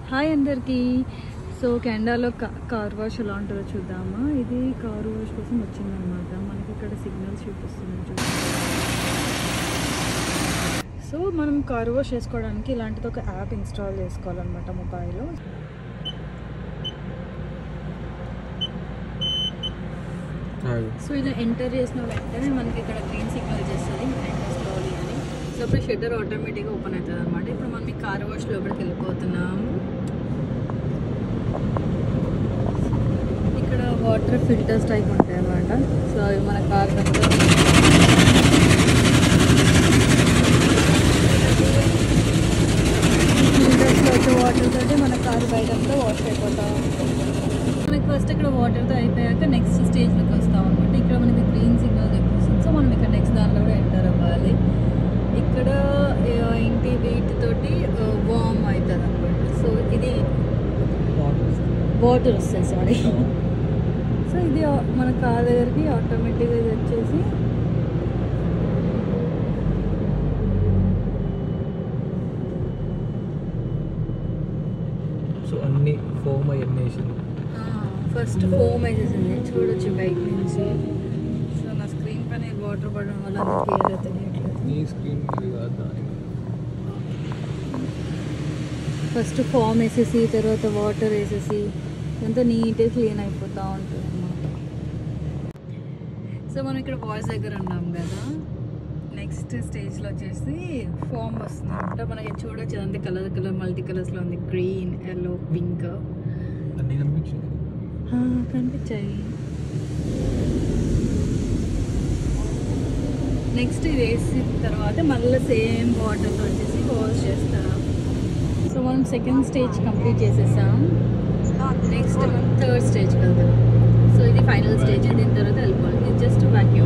Hi అందరికీ. So కెనడాలో car wash ఎలా ఉంటుందో చూద్దామా. ఇది కార్ వాష్ కోసం వచ్చిందనమాట. మనకి ఇక్కడ సిగ్నల్స్ చూపిస్తుంది చూద్దాం. సో మనం కార్ వాష్ చేసుకోవడానికి ఇలాంటిది ఒక యాప్ ఇన్స్టాల్ చేసుకోవాలన్నమాట మొబైల్లో. సో ఇలా ఎంటర్ చేసిన వెంటనే మనకి ఇక్కడ గ్రీన్ సిగ్నల్ చేస్తుంది ఎంటర్ స్లోలీ అని. సో ఇప్పుడు షట్టర్ ఆటోమేటిక్గా ఓపెన్ అవుతుంది అనమాట. ఇప్పుడు మనం ఈ కార్ వాష్ లోపలికి వెళ్ళిపోతున్నాము. ఇక్కడ వాటర్ ఫిల్టర్స్ టైప్ ఉంటాయి అన్నమాట. సో అవి మన కార్ ఫిల్టర్స్లో వచ్చే వాటర్ తోటి మన కారు బయట అంతా వాష్ అయిపోతా ఉంటుంది. మనకి ఫస్ట్ ఇక్కడ వాటర్తో అయిపోయాక నెక్స్ట్ స్టేజ్లోకి వస్తాం అనమాట. ఇక్కడ మనకి గ్రీన్ సిగ్నల్ చూపిస్తుంది. సో మనం ఇక్కడ నెక్స్ట్ దాంట్లో కూడా ఎంటర్ అవ్వాలి. ఇక్కడ ఇంటి వీటితోటి వామ్ అవుతుంది అనమాట. సో ఇది వాటర్ వస్తాయి సారీ. సో ఇది మన కార్ దగ్గరికి ఆటోమేటిక్గా ఇది వచ్చేసి సో అన్ని ఫోమ్ అయ్యేసింది. ఫస్ట్ ఫోమ్ వేసేసింది చూడొచ్చు బయట నుంచి. సో నా స్క్రీన్ పైన వాటర్ పడడం వల్ల క్లియర్ అవుతుంది. నీ స్క్రీన్ ఫస్ట్ ఫామ్ వేసేసి తర్వాత వాటర్ వేసేసి అంతా నీట్గా క్లీన్ అయిపోతూ ఉంటుంది అన్నమాట. సో మనం ఇక్కడ వాష్ దగ్గర ఉన్నాం కదా. నెక్స్ట్ స్టేజ్లో వచ్చేసి ఫామ్ వస్తుంది అనమాట. మనకి చూడొచ్చు అంతే కలర్ మల్టీ కలర్స్లో ఉంది. గ్రీన్, ఎల్లో, పింక్ అన్నీ కనిపించాయి. నెక్స్ట్ ఇది వేసిన తర్వాత మళ్ళీ సేమ్ వాటర్తో వచ్చేసి వాష్ చేస్తాం. సో మనం సెకండ్ స్టేజ్ కంప్లీట్ చేసేసాం. నెక్స్ట్ మనం థర్డ్ స్టేజ్కి వెళ్తాం. సో ఇది ఫైనల్ స్టేజ్. దీని తర్వాత వెళ్ళిపోవాలి. ఇది జస్ట్ వాక్యూమ్